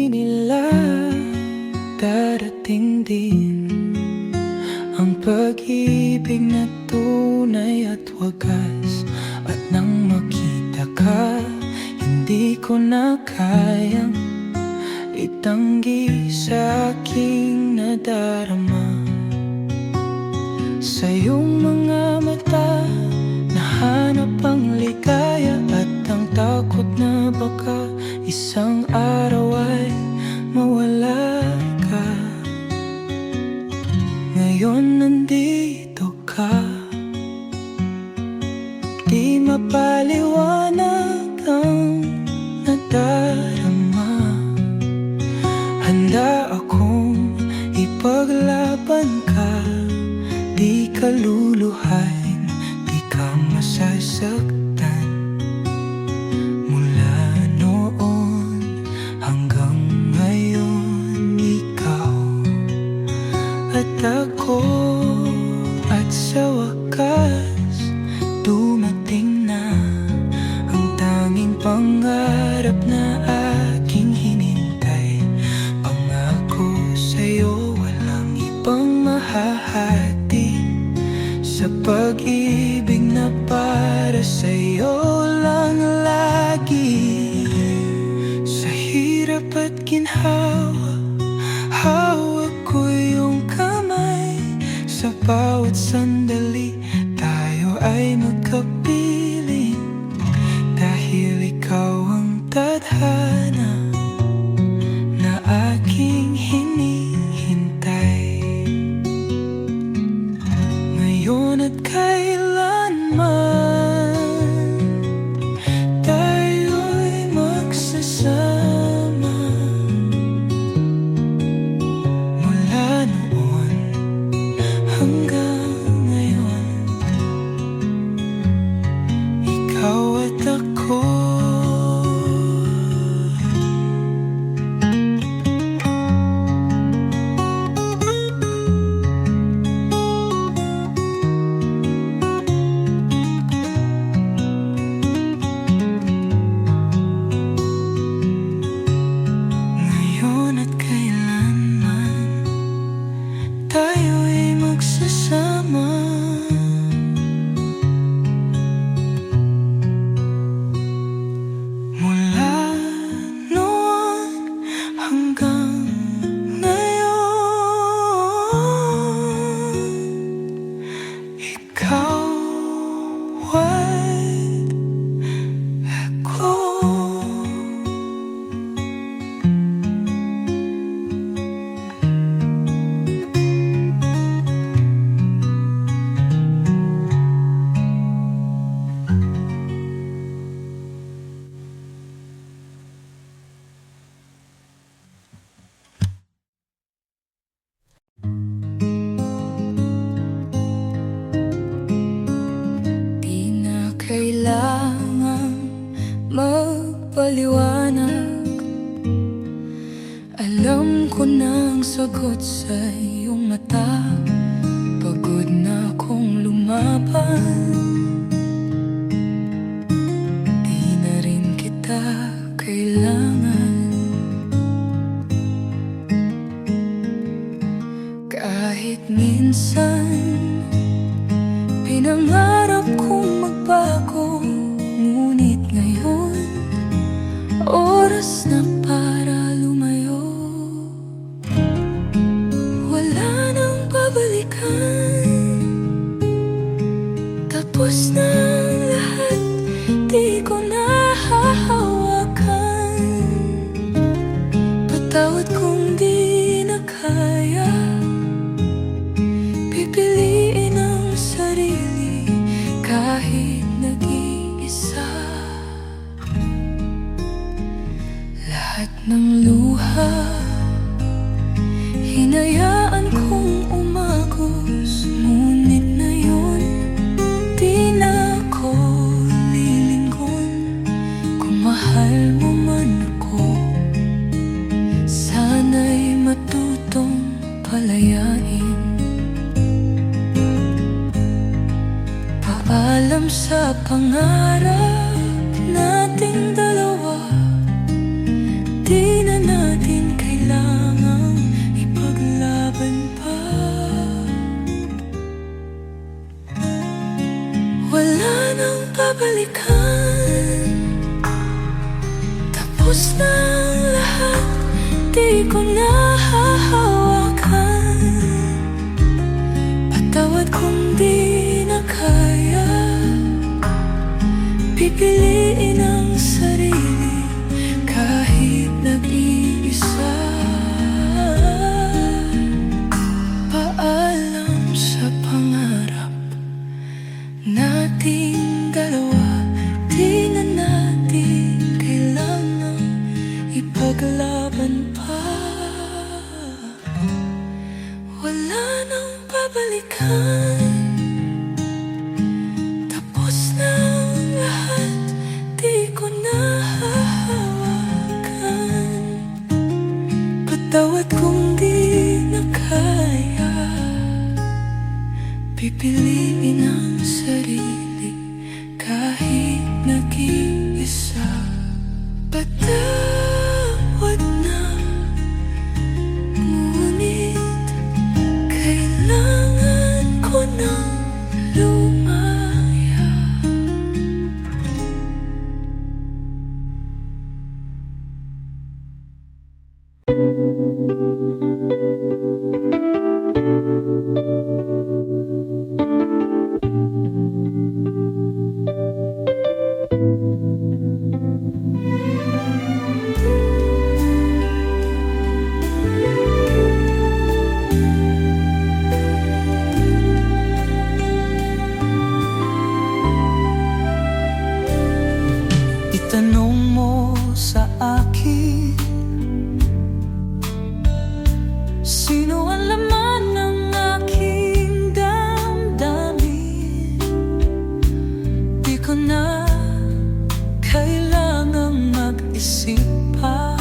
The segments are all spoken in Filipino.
nila darating din ang pag-ibig na tunay at wagas. At nang makita ka, hindi ko na kayang itanggi sa aking nadarama. Sa iyong mga mata, nahanap ang ligaya at ang takot na baka isang araw ay mawala ka. Ngayon nandito ka, di mapaliwanag ang nadarama. Handa akong ipaglaban ka, di ka luluhain, di ka masasaktan. Mula noon hanggang ngayon, ikaw at ako. At sa wakas, dumating na ang tanging pangarap na aking hinintay. Pangako sa'yo, walang ibang mahahati sa pag-ibig na para sa'yo lang lagi. Sa hirap at ginhawa, hawak ko yung kamay. Sa bawat sandali, tayo ay magkapiling. Dahil ikaw ang tadhana na aking hinihintay. Ngayon at kailanman, tayo'y magsasama. Mula noon hanggang ngayon, ikaw at ako. Ngayon at kailanman, tayo'y magsasama. Mula noon hanggang ngayon, ikaw at ako. Di na kailangan magpaliwanag, alam ko na ang sagot sa iyong mata. Pagod na akong lumaban, di na rin kita kailangan. Kahit minsan pinangarap kong magbago, ngunit ngayon oras na para lumayo. Wala nang babalikan, tapos na ang lahat, di ko na hahawakan. Patawad kung di na kaya, pipiliin ang sarili kahit nag-iisa. Lahat ng luha, hinayaan kong umagos. Ngunit na yun, di na ako lilingon. Kung mahal mo man ako, sana'y matutong palayain. Paalam sa pangarap nating dalawa, di na natin di ko nahahawakan. Patawad kung di na kaya, pipiliin ang sarili kahit nag-iisa. Paalam sa pangarap nating dalawa, di na natin kailangang ipaglaban pa. Wala nang babalikan, tapos na ang lahat, di ko nahahawakan. Patawad kung di na kaya, pipiliin ang sarili kahit nag-iisa. Patawad na, ngunit kailangan ko nang lumaya. Itanong mo sa akin, sino ang laman ng aking damdamin? Di ko na kailangang mag-isip pa.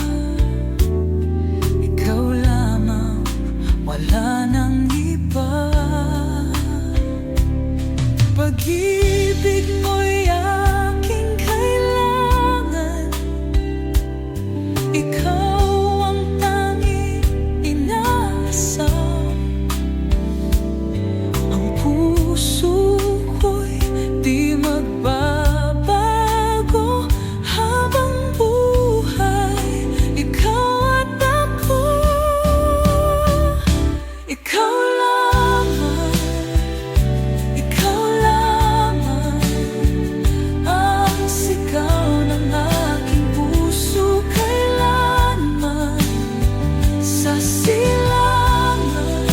Ikaw lamang, wala nang iba. Pag-ibig mo'y aking kailangan, ikaw ang tanging inaasam. Ang puso ko'y di magbabago habang buhay. Ikaw at ako, ikaw lamang, ikaw lamang ang sigaw ng aking puso kailanman. Sa silangan,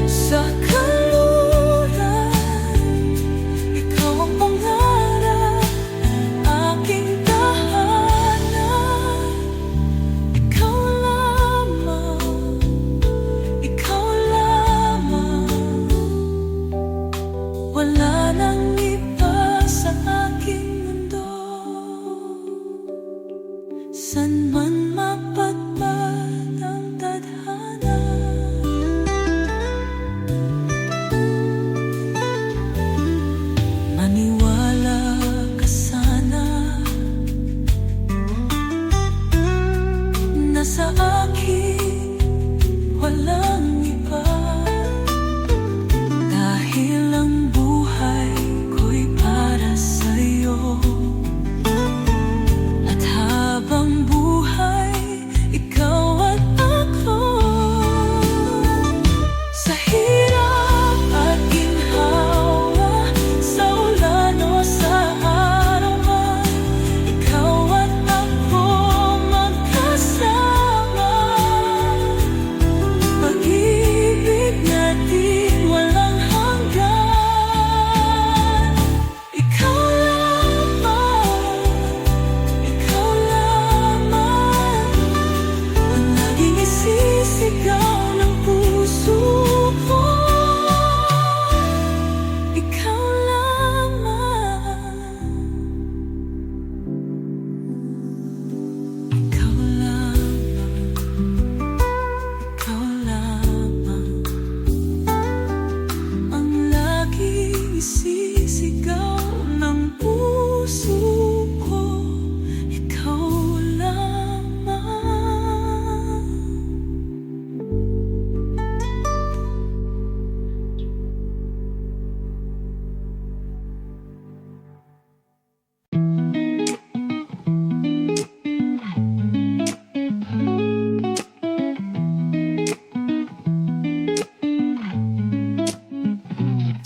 sa kanluran, ikaw ang pangarap, aking tahanan. Ikaw lamang, ikaw lamang, wala nang iba sa aking mundo. San man mapadpad ang tadhana, maniwala ka sana na sa akin walang iba. Dahil ang buhay ko'y para sa'yo, at habang buhay, ikaw at ako. Sa hirap at ginhawa, sa ulan o sa araw man, ikaw at ako magkasama. Pag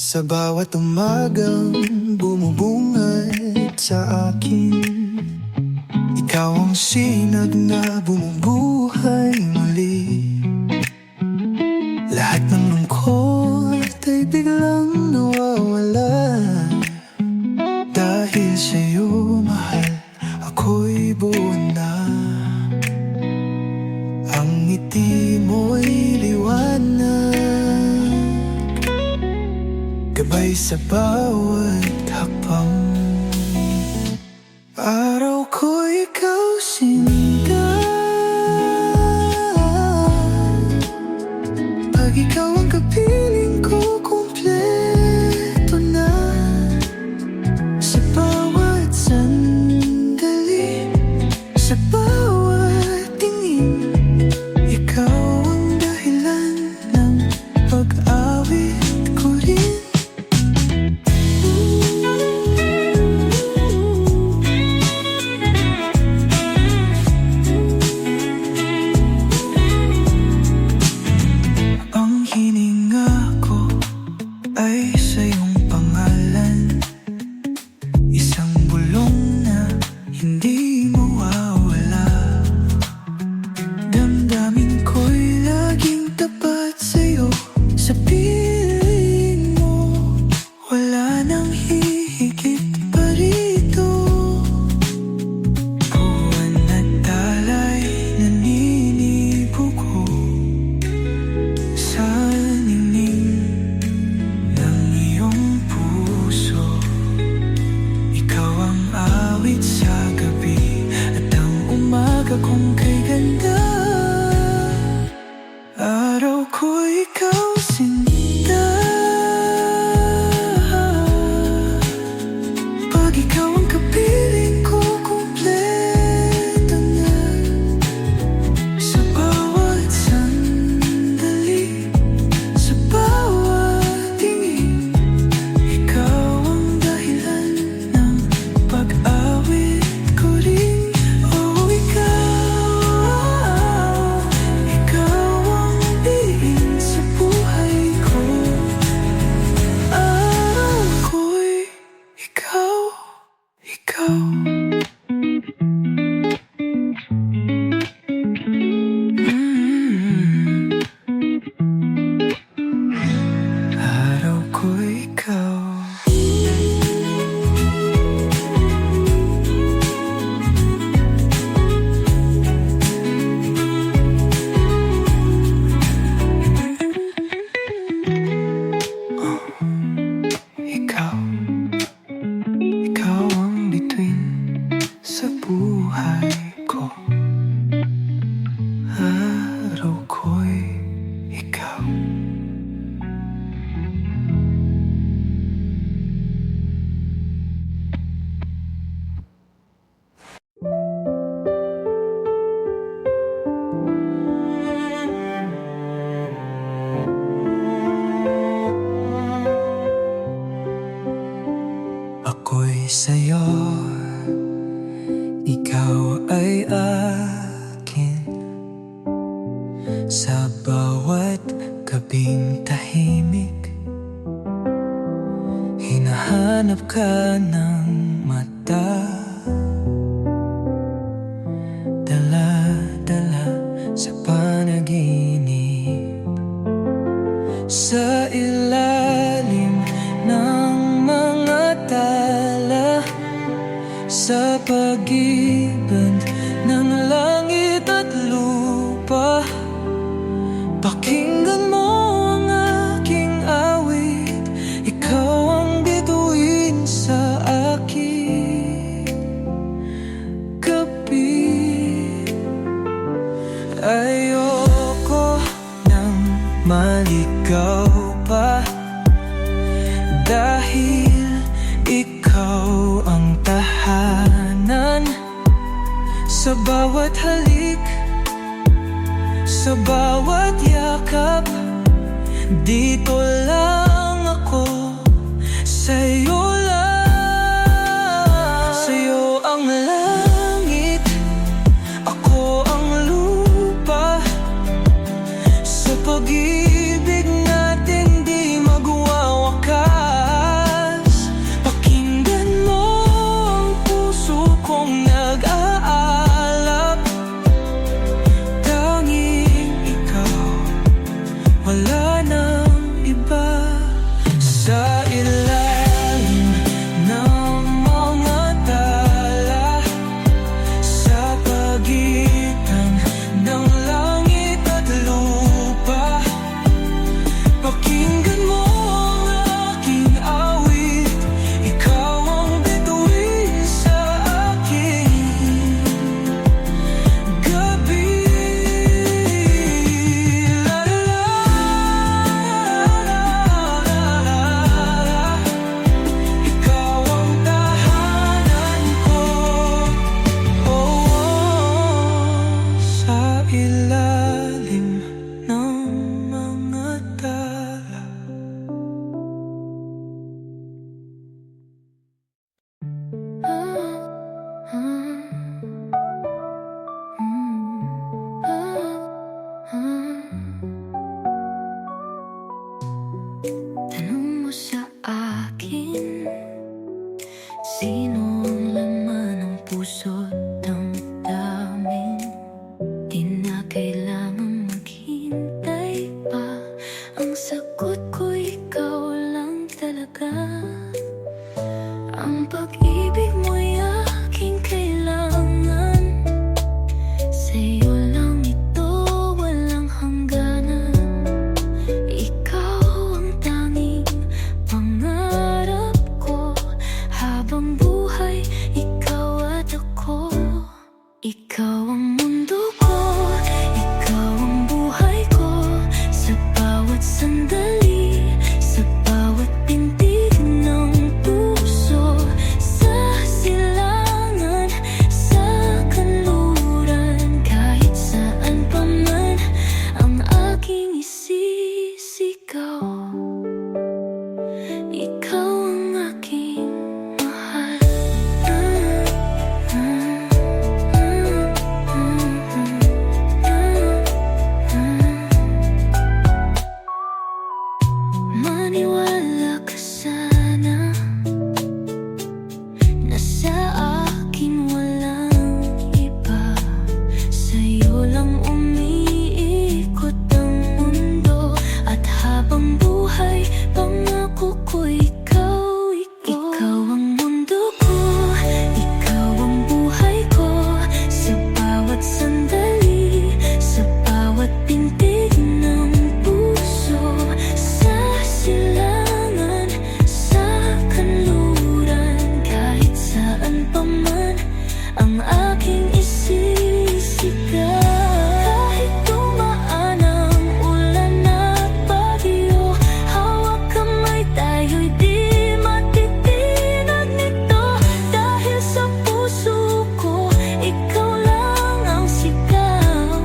Sa bawat umagang bumubungad sa akin, ikaw ang sinag na bumubuhay muli. Lahat ng lungkot ay biglang nawawala. Dahil sa'yo, mahal, ako'y buo na. Ang ngiti mo'y liwanag, gabay sa bawat hakbang. Araw ko ikaw sinta, pag ikaw ang kapiling ko, kumpleto na. Sa bawat sandali, sa bawat tingin, ikaw ang dahilan ng pag-awit ko rin. Ang hininga ko ay sa iyong pangalan, isang bulong na hindi mawawala. Damdamin ko'y laging tapat sa'yo, sa piling mo wala nang hihigit pa rito. Buwan at talay naninibugo sa ningning ng iyong puso. Ikaw ang awit sa gabi at ang umaga kong kay ganda. Araw ko ikaw sinta, pag ikaw ang kapiling ko, kumpleto na. Sa bawat sandali, sa bawat tingin, ikaw ang dahilan ng pag-awit ko rin. Oh, ikaw ang diin sa buhay ko. Araw ko'y ikaw, ikaw. Araw ko'y ikaw. Ikaw, ikaw ang bituin sa buhay ko. Araw ko'y ikaw. Ako'y sa'yo, ikaw ay akin. Sa bawat gabing tahimik, hinahanap ka ng mata. Dala-dala sa panaginip, sa ilalim ng mga tala, sa pag-ibig ng langit at lupa. Pakinggan mo ang aking awit, ikaw ang bituin sa aking gabi. Ayoko nang maligaw pa, dahil ikaw ang tahanan. Sa bawat halik, sa bawat yakap, dito lang ako, sa'yo lang. Sa'yo ang langit, ako ang lupa. Sa pag-ibig natin di magwawakas. wala nang iba. Sa ilalim ng mga tala, sa pagitan ng langit at lupa, pakinggan mo ang aking awit. Ikaw ang bituin sa aking gabi. La la la, ikaw ang tahanan ko. Sa ilalim ng mga tala. Tanong mo sa akin, sino ang laman ng puso't damdamin? Di na kailangan maghintay pa. Ang sagot ko, ikaw lang talaga. Ang pag-ibig mo'y aking kailangan. Sa'yo lang ito, walang hangganan. Ikaw ang tanging pangarap ko. Habang buhay, ikaw at ako. Ikaw ang mundo ko, ikaw ang buhay ko. Sa bawat sandali, sa bawat pintig ng puso. Sa silangan, sa kanluran, kahit saan pa man ang aking isisigaw. Ikaw ang aking mahal. Maniwala ka sana na sa akin walang iba. Sa'yo lang umiikot ang mundo. At habang buhay, pangako ko ikaw, ikaw ang mundo ko, ikaw ang buhay ko. Sa bawat sandali, sa bawat pintig ng puso. Sa silangan, sa kanluran, kahit saan pa man ang aking isisigaw. Kahit dumaan ang ulan at bagyo, hawak kamay tayo'y di matitinag nito. Dahil sa puso ko, ikaw lang ang sigaw.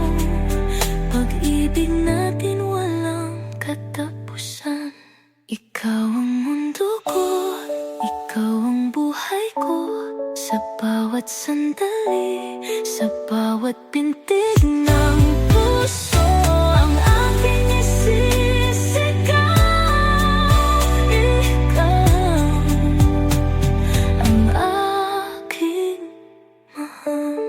Pag-ibig natin walang katapusan. Ikaw ang mundo ko, ikaw ang buhay ko. Sa bawat sandali, sa bawat pintig ng puso, ang aking isisigaw. Ikaw ang aking mahal.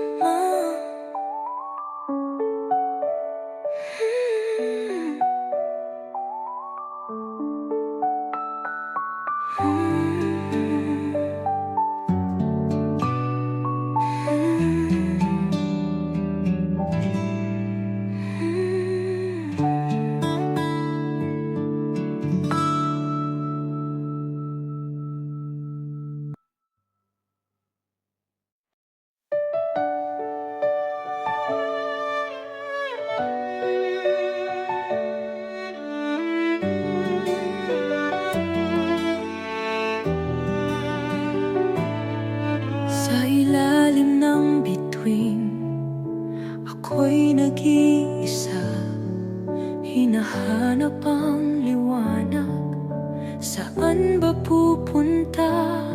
Sa ilalim ng bituin, ako'y nag-iisa. Hinahanap ang liwanag, saan ba pupunta?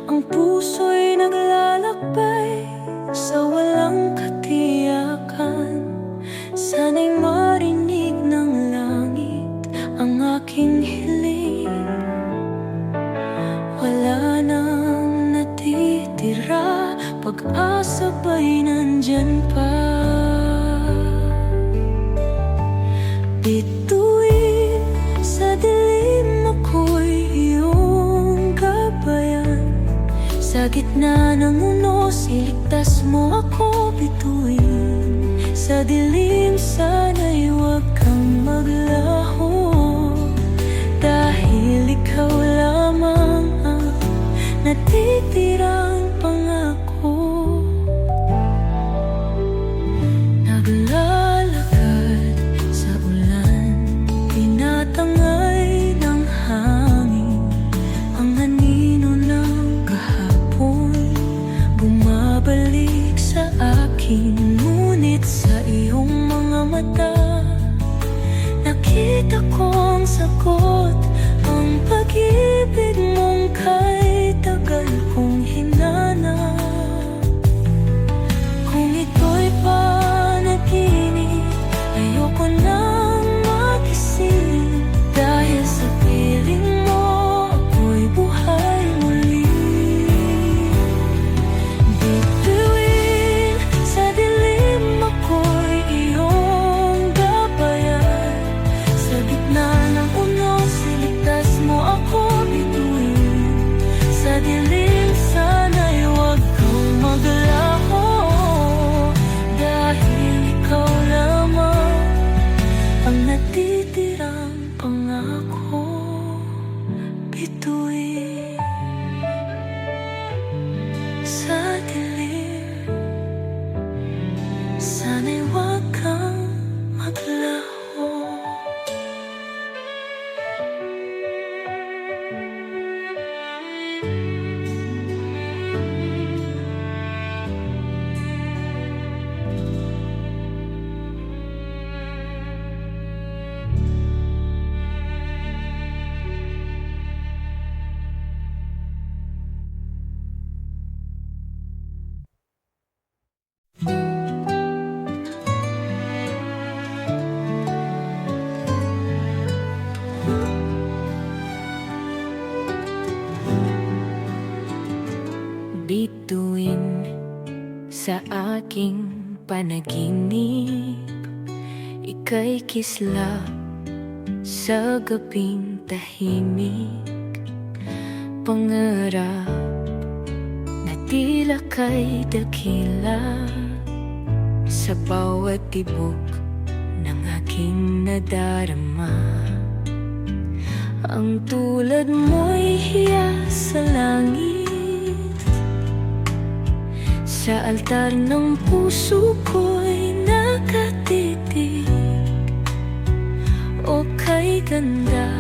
Ang puso'y naglalakbay sa walang katiyakan. Sana'y marinig ng langit ang aking hiling. Wala nang natitira, pag-asa ba'y nandyan pa? Bituin Sa gitna ng unos, iligtas mo ako bituin. Sa dilim, sana'y huwag kang maglaho, dahil ikaw lamang ang natitirang pangako. Naglalakad sa ulan, tinatangay ng hangin. Ang anino ng kahapon bumabalik sa akin. Ngunit sa iyong mga mata, nakita kong sagot. Ang pag-ibig mong kay tagal kong hinanap. Kung ito'y panaginip, ayoko nang magising, dahil sa piling mo ako'y buhay muli. Bituin sa dilim, ako'y iyong gabayan. Sa gitna ng unos, iligtas mo ako bituin. Sa dilim, sana'y huwag kang maglaho, dahil ikaw lamang ang natitirang pangako. Bituin sa dilim, sana'y huwag kang maglaho. Bituin sa aking panaginip, ika'y kislap sa gabing tahimik. Pangarap na tila kay dakila sa bawat tibok ng aking nadarama. Ang tulad mo'y hiyas sa langit, sa altar ng puso ko'y nakatitig. O kay ganda,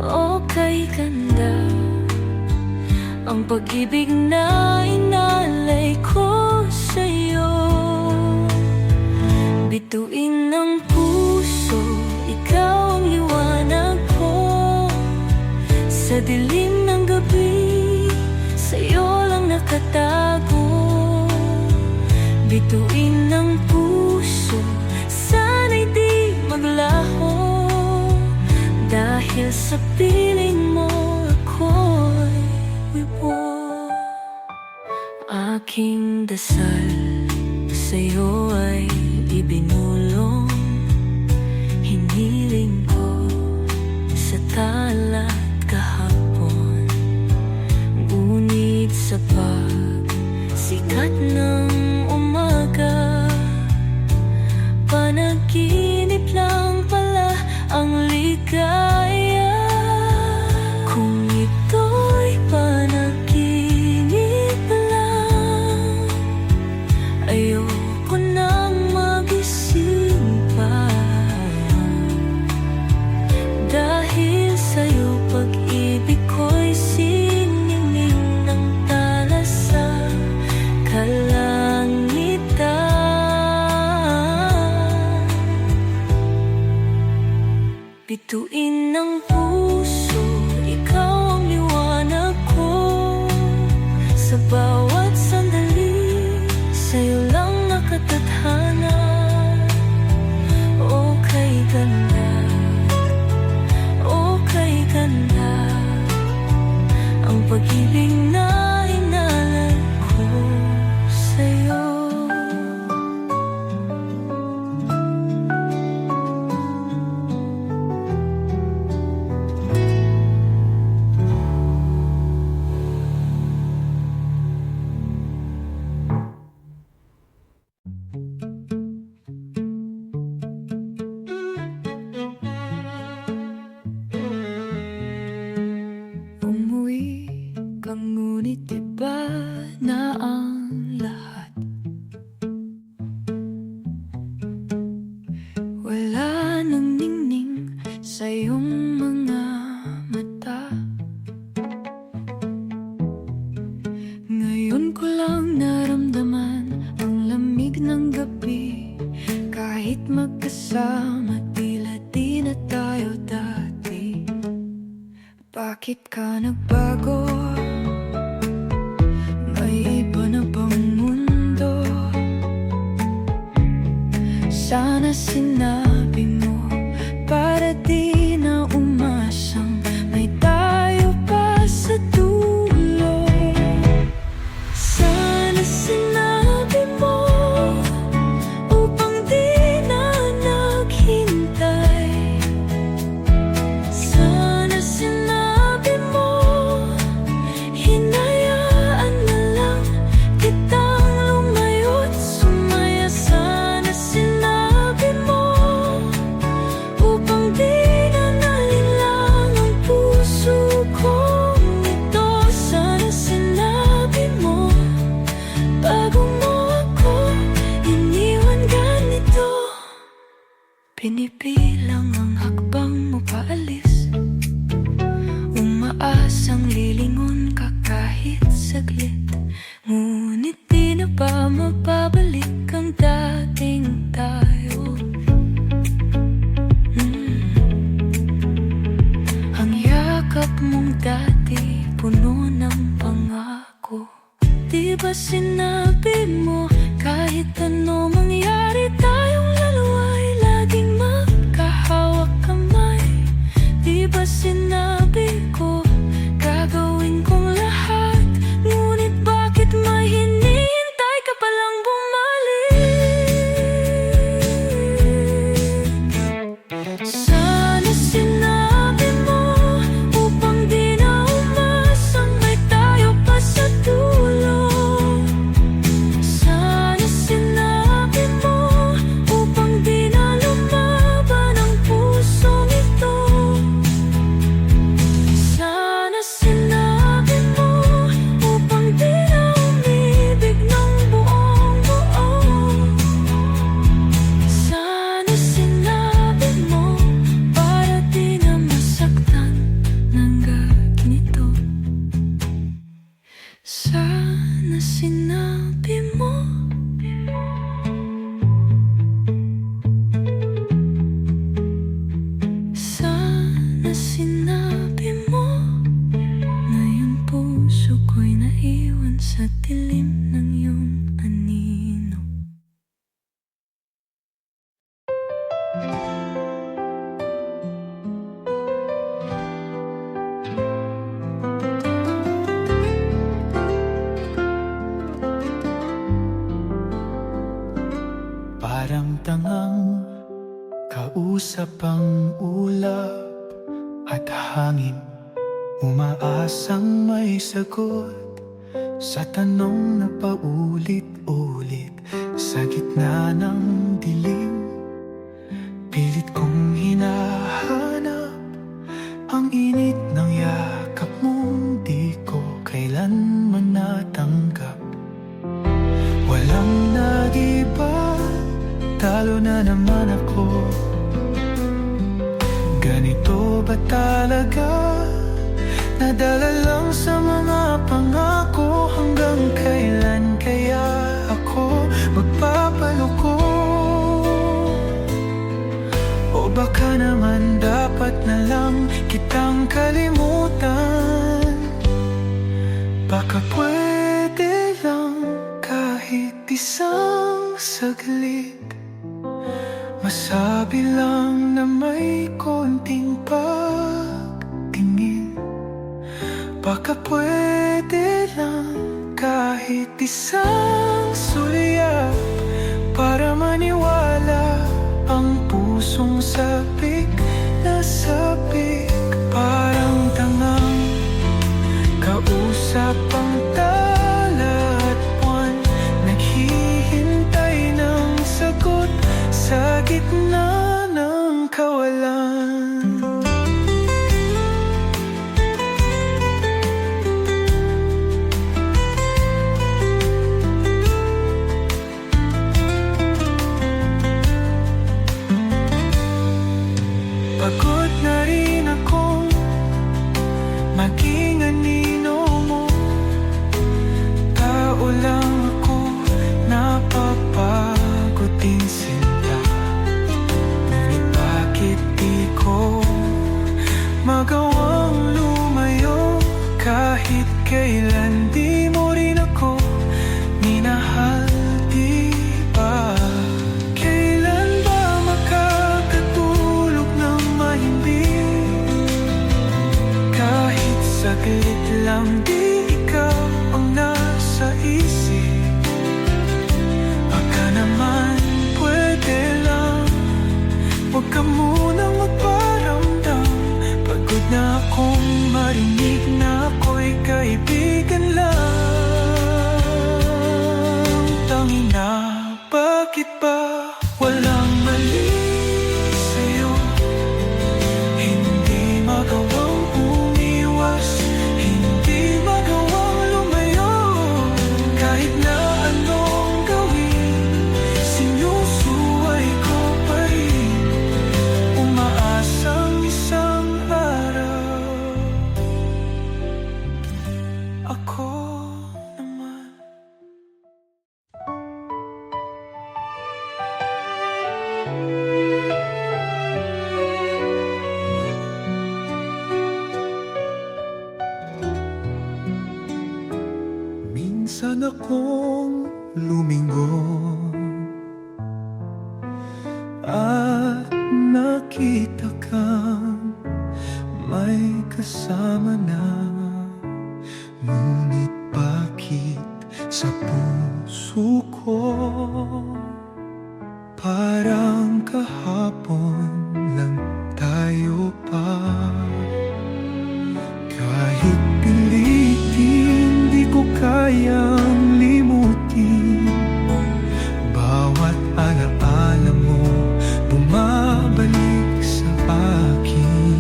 o kay ganda, ang pag-ibig na inalay ko sa'yo. Bituin ng puso, ikaw ang liwanag ko. Sa dilim ng gabi, sa'yo lang nakatago. Bituin ng puso, sana'y di maglaho, dahil sa piling mo ako'y wibo. Aking dasal sa'yo ay ibinulong, hiniling ko sa talat kahapon. Ngunit sa pagsikat ng umaga, panaginip lang pala ang ligaya. Kung ito'y panaginip lang, ayoko nang magising pa, dahil sa'yo pag-ibig ko'y sinining ng tala sa kalangitan. Bituin ng puso, ikaw ang liwanag ko. Sa bawat sandali, sa'yo lang nakatadhana. O kay ganda, o kay ganda, ang pag-ibig na inalay ko sa'yo. Kahit magkasama, tila di na tayo dati. Bakit ka nagbago? May iba na bang mundo? Sana sinabi mo para di na umasang may tayo pa sa dulo. Sana sinabi mo upang di na naghintay. Sana sinabi mo hinayaan na lang kitang lumayo't sumaya. Sana sinabi mo upang di na nalinlang ang puso kong ito. Sana sinabi mo bago mo ako iniwan ganito. Pinipilang ang hakbang mo paalis, umaasang lilingon ka kahit saglit. Ngunit di na ba mababalik ang dating tayo? Ang yakap mong dati puno ng pangako. Di ba sinabi mo kahit ano mangyari tayong dalawa ay laging magkahawak kamay? Di ba sinabi ko gagawin kong lahat? Ngunit bakit may hinihintay ka palang bumalik? Sana sinabi mo upang di na umasang may tayo pa sa dulo. Sana sinabi mo upang di na lumaban ang pusong ito. Sana sinabi mo upang di na umibig ng buong buo. Sana sinabi mo para di na masaktan ng ganito. Sana sinabi mo. Sana sinabi mo na yung puso ko'y naiwan sa dilim ng iyong anino. Parang tangang kausap ang ulap at hangin, umaasang may sagot sa tanong na paulit-ulit. Sa gitna ng dilim, pilit kong hinahanap ang init ng yakap mong di ko kailanman natanggap. Walang nag-iba, talo na naman ako. Ganito ba talaga? Nadala lang sa mga pangako. Hanggang kailan kaya ako magpapaloko? O baka naman dapat na lang kitang kalimutan. Baka pwede lang kahit isang saglit, masabi lang na may konting pagtingin. Baka pwede lang kahit isang sulyap para maniwala ang pusong sabik na sabik. Parang tangang kausap ang tala at buwan, naghihintay ng sagot sa gitna ng kawalan. Pagod na rin akong maging anino mo. Tao lang ako, napapagod din sinta. Saglit lang di ikaw ang nasa isip. Baka naman pwede lang, huwag ka munang magparamdam. Pagod na akong marinig na ako'y kaibigan lang. Tangina, bakit ba walang mali sa'yo? Hindi magawang umiwas, hindi magawang lumayo. Kahit na anong gawin, sinusuway ko pa rin. Umaasang isang araw ako naman. Minsan akong lumingon at nakita kang may kasama na. Ngunit bakit sa puso ko parang kahapon lang tayo pa? Kahit pilitin, di ko kayang limutin. Bawat alaala mo bumabalik sa akin.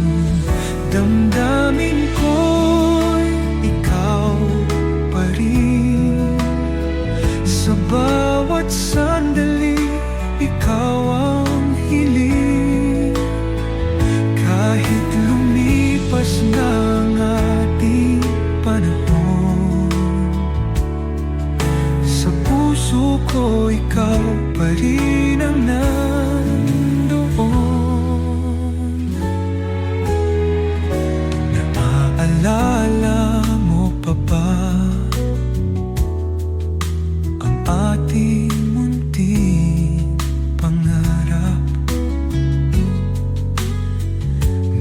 Damdamin ko'y ikaw pa rin. Sa bawat sandali, ikaw ang hiling. Kahit lumipas na ang ating panahon, sa puso ko ikaw pa rin ang nandoon. Naaalala mo pa ba ang ating munting pangarap?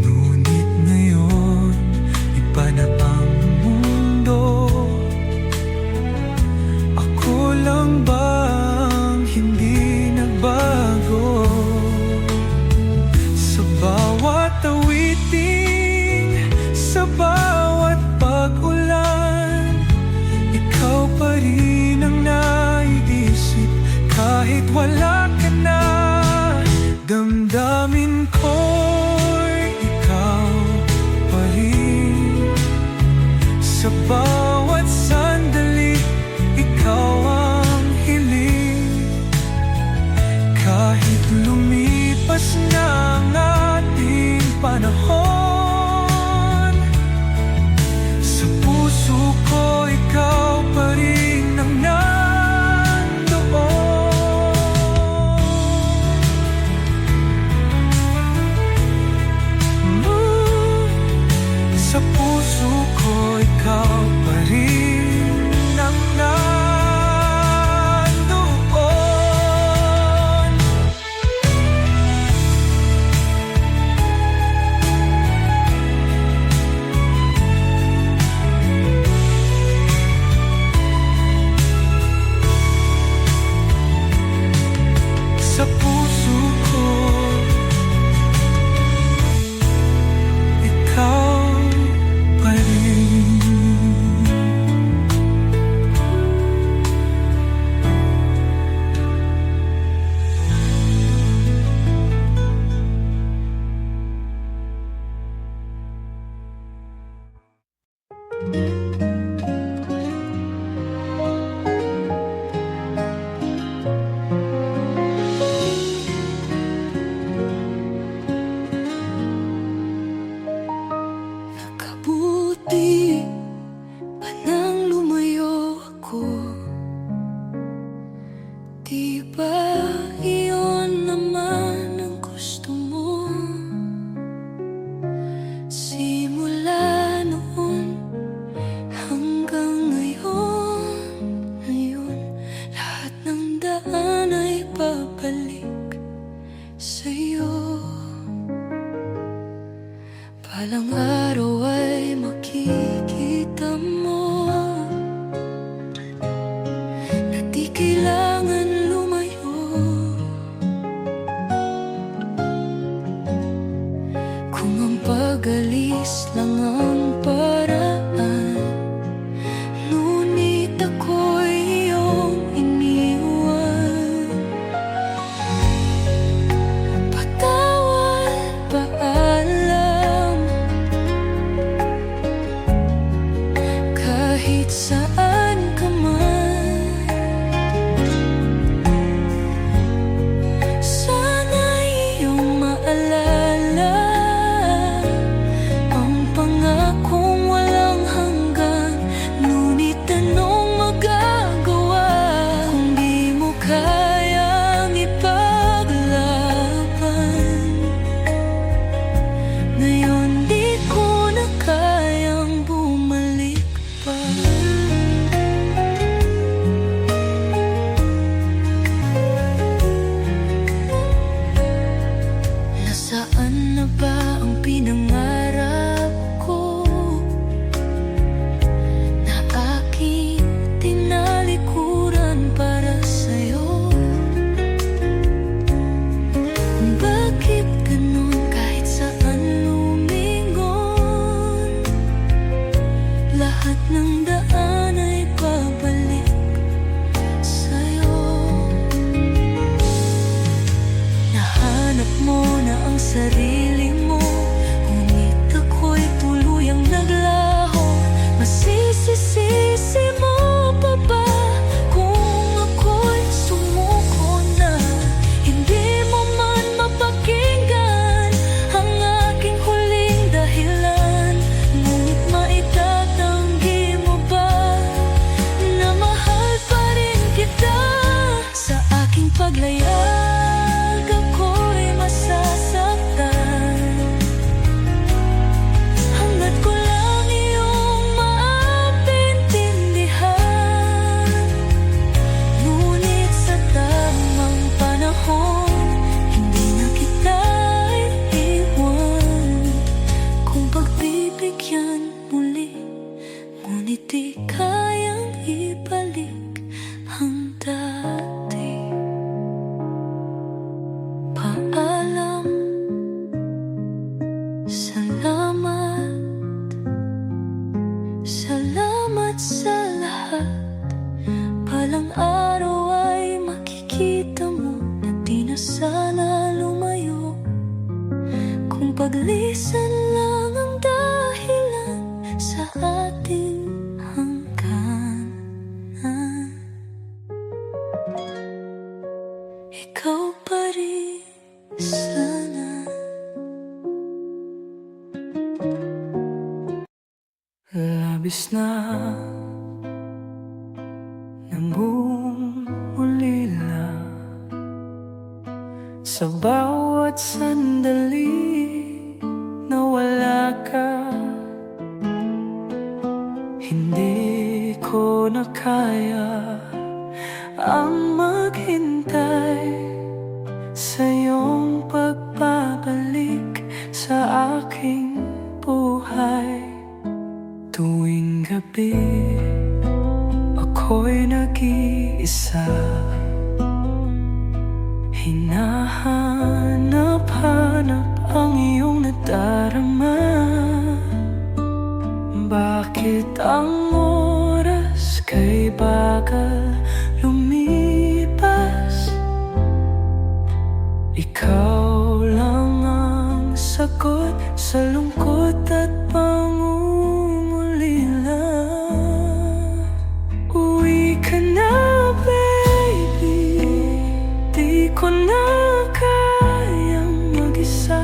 Ngunit ngayon, iba na ang mundo. Ako lang ba ang hindi nagbago? Sa bawat awiting, sa bawat pag-ulan, ikaw pa rin ang naiisip. Kahit wala ka na, damdamin ko'y ikaw pa rin. Sa bawat sandali, ikaw ang hiling. Kahit lumipas na ang ating panahon, sa puso ko ikaw pa rin ang nandoon. Sa puso ko ikaw pa rin ang nandoon. Sa puso ko ikaw pa rin. Nakabuti pa nang lumayo ako. Di ba iyon naman ang gusto mo? Simula noon hanggang ngayon, lahat ng daan ay babalik sa'yo. Balang araw ay makikita pag-alis lang ang paraan, ngunit ako'y iyong iniwan. Patawad, paalam, kahit saan ka man. Sana iyong maalala ang pangakong walang hanggan, ngunit anong magagawa kung di mo kayang ipaglaban? Ngayon di ko na kayang bumalik pa. Nasaan na ba ang pinangarap ko na aking tinalikuran para sa'yo? Bakit ganun kahit saan lumingon? Lahat ng daan ay pabalik sa'yo. Nahanap mo na ang sarili mo, ngunit ako'y tuluyang naglaho. Masisisi mo pa ba kung ako'y sumuko na? Hindi mo man mapakinggan ang aking huling dahilan, ngunit maitatanggi mo ba na mahal pa rin kita? Sa aking paglayag ako'y masasaktan, hanggat ko lang iyong maintindihan. Ngunit sa tamang panahon, hindi na kita iiwan. Kung pagbibigyan muli, ngunit di kayang ibalik ang dati. Paalam, salamat, salamat sa lahat. Balang araw ay makikita mo na di na sana lumayo. Kung paglisan lang ang dahilan sa ating hangganan, ikaw pa rin sana. Labis na namumulila sa bawat sandali na wala ka. Hindi ko na kaya ang maghintay sa iyong pagbabalik sa aking buhay. Tuwing gabi ako'y nag-iisa, hinahanap-hanap ang iyong nadarama. Bakit ang oras kay bagal lumipas? Ikaw lang ang sagot sa lungkot at pangungulila. Uwi ka na, baby, di ko na kayang mag-isa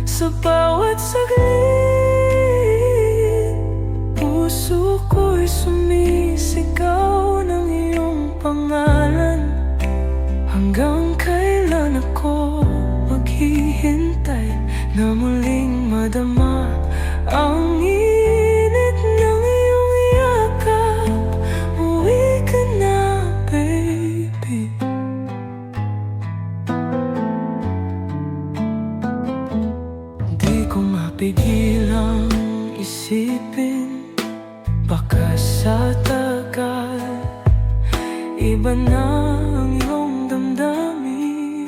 sa bawat saglit. Puso ko'y sumisigaw ng iyong pangalan. Hanggang kailan ako maghihintay na muling madama ang init ng iyong yakap? Uwi ka na, baby. Di ko mapigilang isipin, baka sa tagal iba na ang iyong damdamin.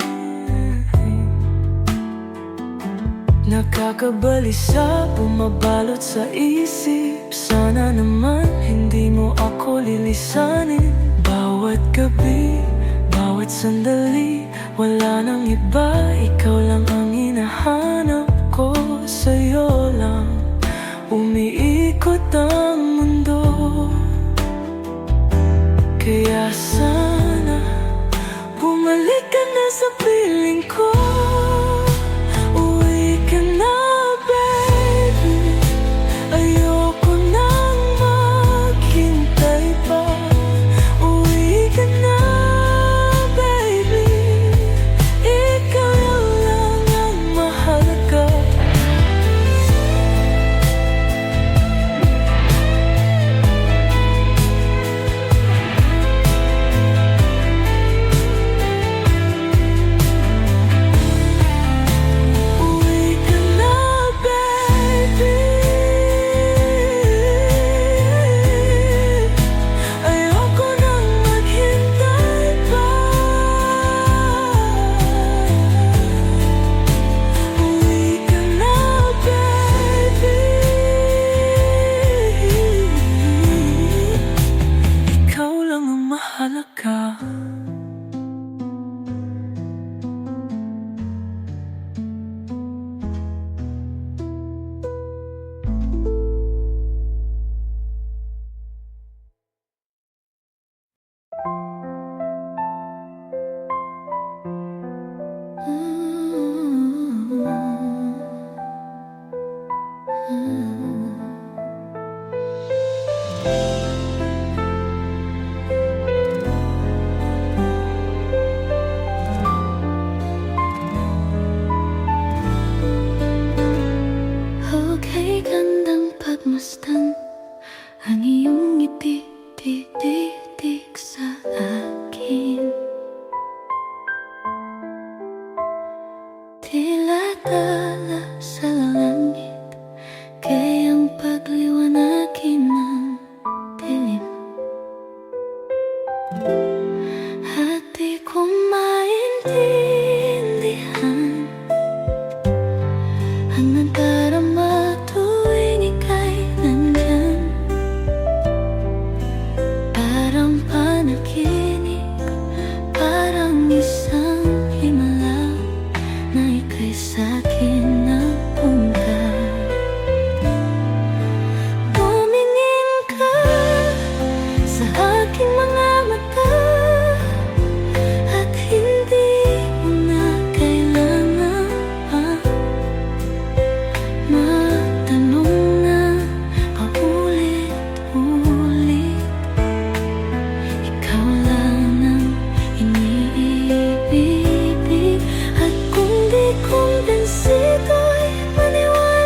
Nakakabalisa, bumabalot sa isip. Sana naman hindi mo ako lilisanin. Bawat gabi, bawat sandali, wala nang iba, ikaw lang ang hinahanap ko. Sa'yo lang umiikot ang mundo. Kaya sana bumalik ka na sa piling ko. Uwi ka na, baby. Ayoko nang maghintay pa. Uwi ka na, baby. Ikaw lang ang mahalaga. Uwi ka na, baby. Ayoko nang maghintay pa. Uwi ka na, baby. Ikaw lang ang mahalaga. Okay, gandang pagmasdan ang iyong ngiti, titik sa akin. Tila dala sa langit, kayang pagliwanagin ng dilim. At di ko maintindihan ang nadarama tuwing ika'y nandyan. Parang panaginip, parang isang himala na ika'y sa'kin napunta. Tumingin ka sa aking mga mata, at hindi mo na kailangan pa magtanong na paulit-ulit. Ikaw lang ang iniibig, at kung di kumbinsido'y maniwala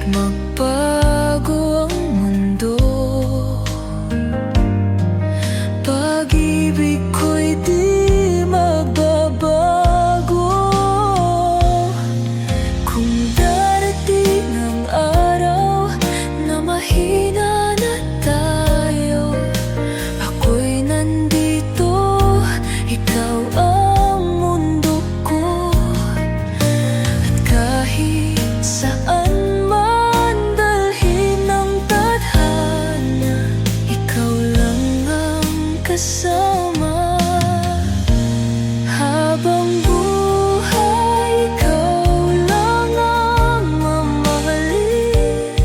magbago ang mundo. Pag-ibig ko'y di magbabago. Kung darating ang araw na mahina na tayo, ako'y nandito, ikaw ang mundo ko. At kahit saan man dalhin ng tadhana, ikaw lang ang kasama. Habang buhay, ikaw lang ang mamahalin.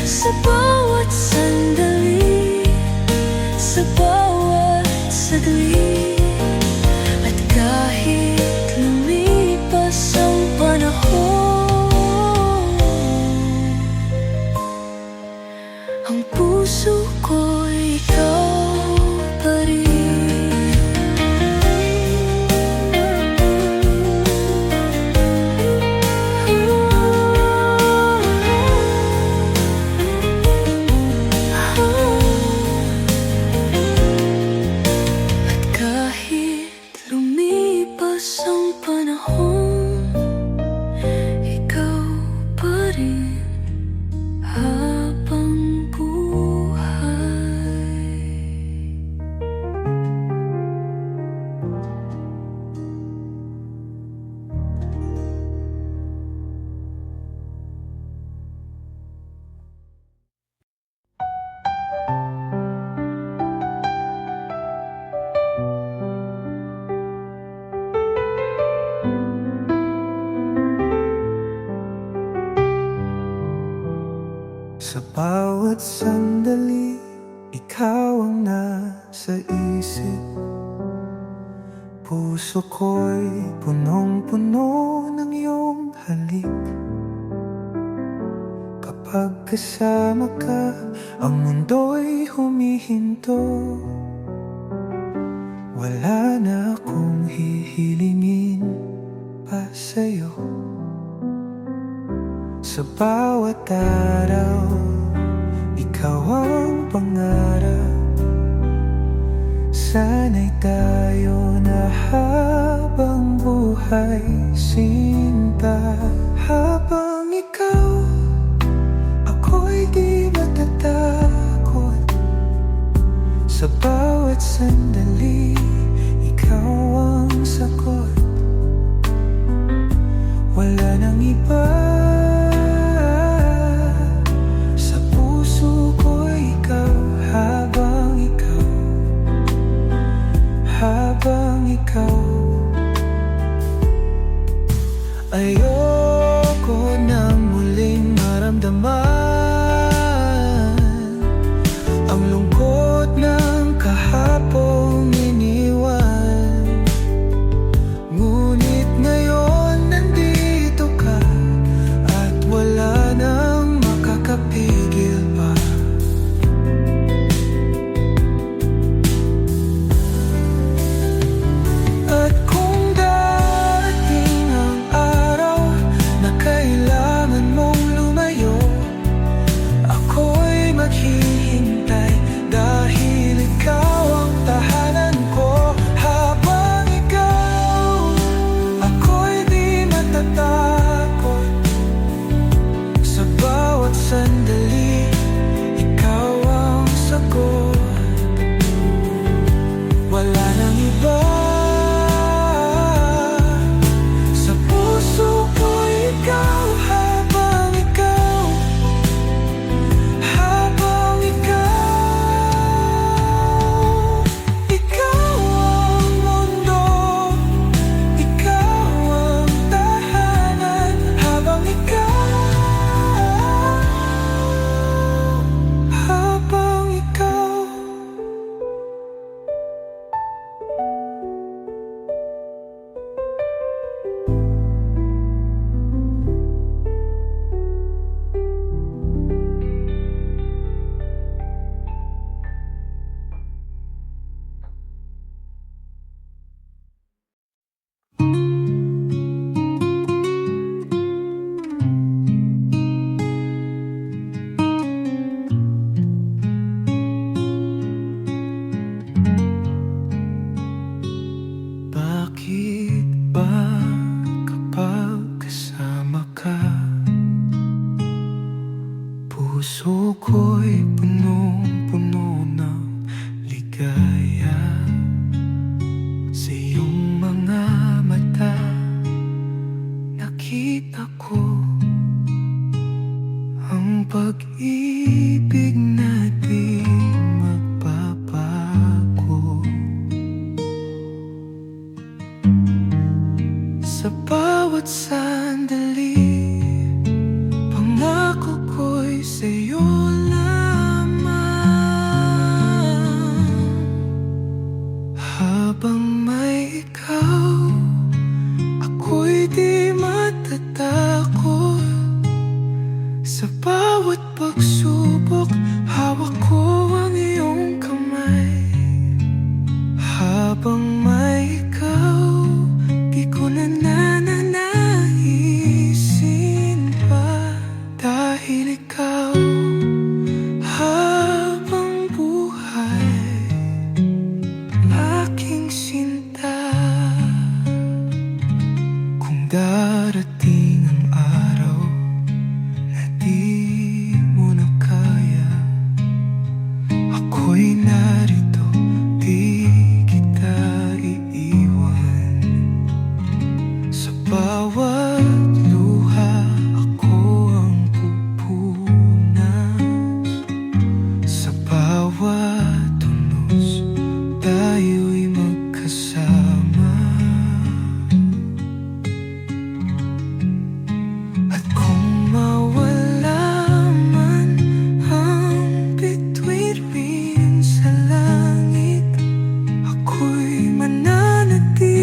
Sa bawat sandali, sa bawat saglit. At kahit lumipas ang panahon, ang puso ko'y ikaw pa rin. At kahit lumipas ang panahon, ikaw pa rin habang buhay. Sa bawat sandali, ikaw ang nasa isip. Puso ko'y punong-puno ng iyong halik. Kapag kasama ka, ang mundo'y humihinto. Wala na akong hihilingin pa sa'yo. Sa bawat araw, ikaw ang pangarap. Sana'y tayo na habang buhay sinta. Habang ikaw, ako'y di matatakot. Sa bawat sandali, ikaw ang sagot. Wala nang iba. Habang ikaw, ayoko nang muling maramdaman ang lungkot ng kahapong iniwan. Ngunit ngayon nandito ka at wala nang makakapigil pa. At kung darating ang araw pagkasama ka. Puso ko'y punong-puno ng ligaya sa iyong mga mata. Nakita ko ang pag-ibig na di magbabago. Sa bawat sandali, pangako ko'y sa'yo lamang. Habang may ikaw, ako'y di matatakot. Sa bawat pagsubok, hawak ko ang iyong kamay. Habang may ikaw, di ko na nananaisin pa. Dahil ikaw habang buhay, aking sinta. Kung darating ang araw na di mo na kaya, ako'y narito, di kita iiwan. Sa bawat luha, ako ang pupunan. Sa bawat tunos, tayo'y magkasama. At kung mawala man ang bituin sa langit, ako'y mananatili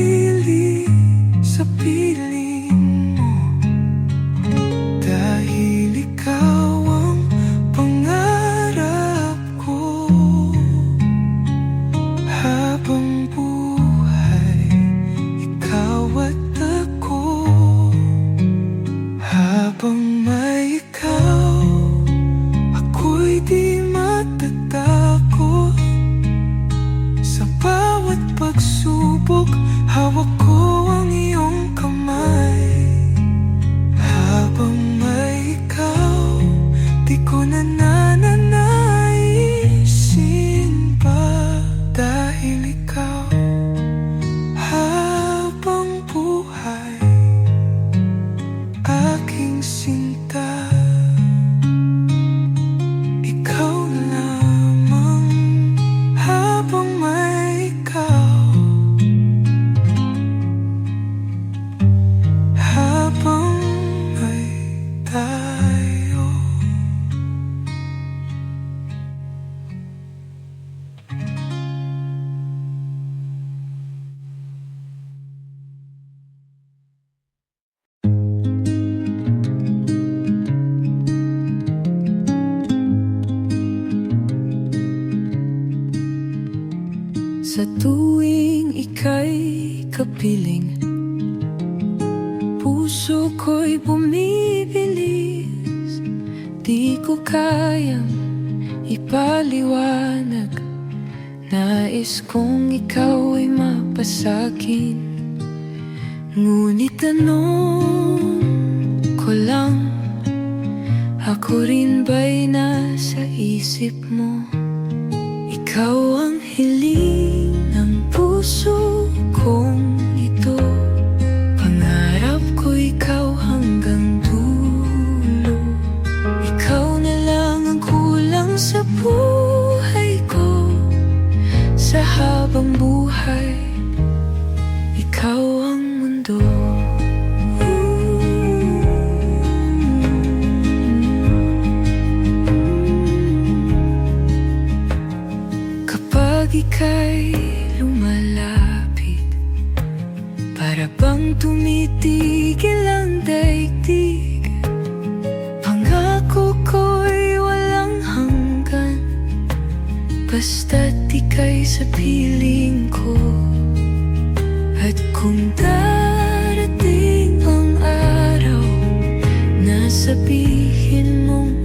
sa piling mo. Dahil ikaw ang pangarap ko. Habang buhay, ikaw at ako. Habang may ikaw, ako'y di matatakot. Sa bawat pagsubok, hawak ko ang iyong kamay. Habang may ikaw, di ko na nananaisin pa. Dahil ikaw habang buhay, aking sinta. Ikaw lamang habang may ikaw. Habang may tayo. Sa tuwing ika'y kapiling, puso ko'y bumibilis. Di ko kayang ipaliwanag, nais kong ikaw ay mapasakin. Ngunit tanong ko lang, ako rin ba'y nasa isip mo? Ikaw ang hiling ng puso kong ito. Pangarap ko ikaw hanggang dulo. Ikaw na lang ang kulang sa buhay ko. Sa habang buhay, ikaw ang mundo. Kapag ika'y lumalapit, para bang tumitigil ang daigdig. Pangako ko'y walang hanggan, basta't ika'y sa piling ko. At kung darating ang araw na sabihin mong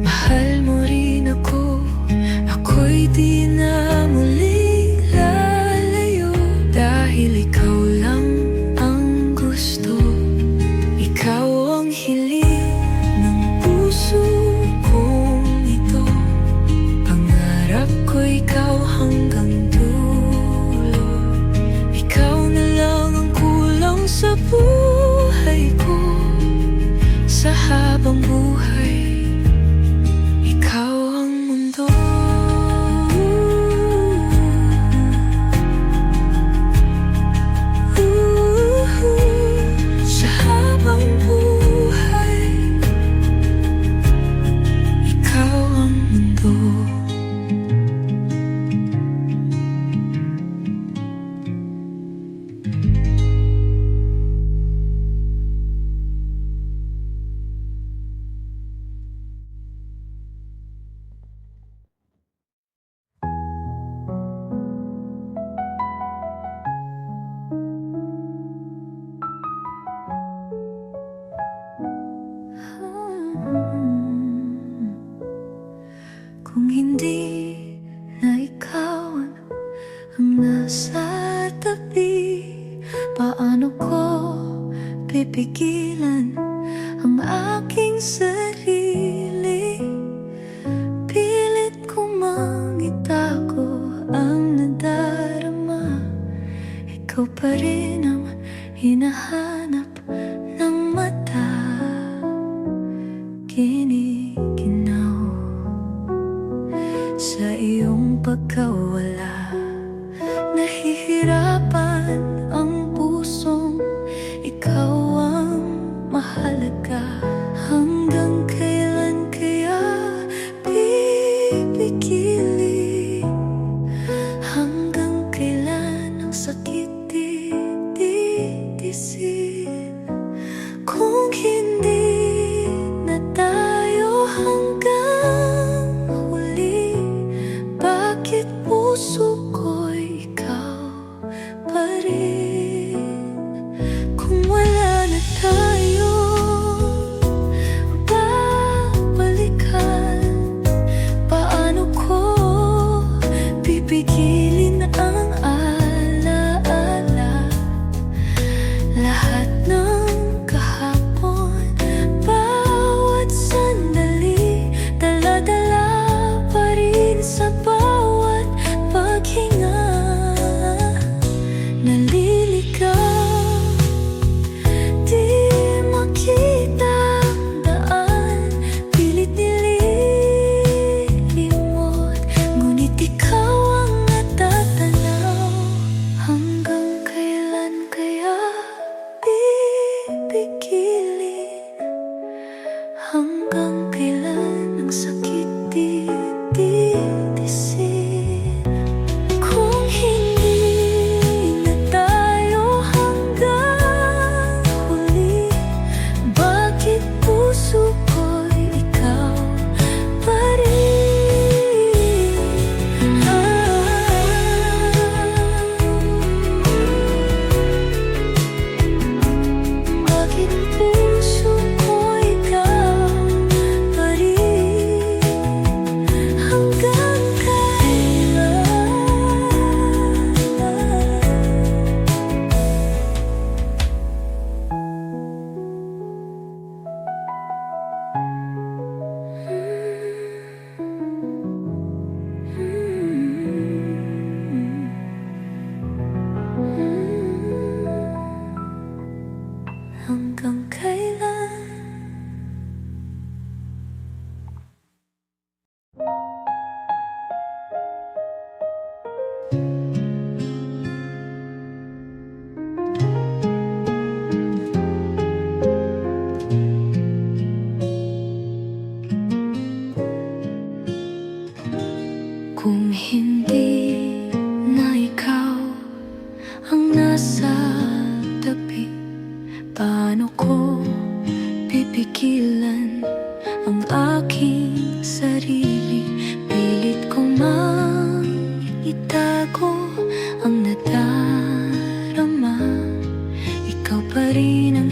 mahal mo rin ako, ako'y di na muling lalayo. Dahil ikaw lang ang gusto. buhay ko. Sa habang buhay, ikaw ang mundo. Sa habang buhay, ikaw ang mundo. Kung hindi na ikaw ang nasa tabi, paano ko pipigilan ang aking sarili? Pilit kong mang itago ang nadarama, ikaw pa rin ang hinahanap ng mata. Giniginaw sa iyong pagkawala, nahihirapan ang pusong ikaw ang mahalaga. Hanggang kailan kaya pipigilin? Hanggang kailan ang sakit titiisin? Kung hindi na tayo hanggang huli, bakit puso ko'y ikaw pa rin? Kung wala na tayong babalikan, paano ko pipigilin ang alaala? Lahat ng kahapon, bawat sandali, dala-dala pa rin sa bawat paghinga. Naliligaw, di makita ang daan, pilit nililimot, ngunit ikaw ang natatanaw. Hanggang kailan kaya pipigilin? Hanggang kailan ang sakit titiisin? Kung hindi na tayo hanggang huli, bakit puso ko'y ikaw pa rin? Bakit puso ko ikaw pa rin? Hanggang kailan? Hanggang kailan? Kung hindi na ikaw ang nasa tabi, paano ko pipigilan ang aking sarili? Pilit ko mang itago ang nadarama, ikaw pa rin ang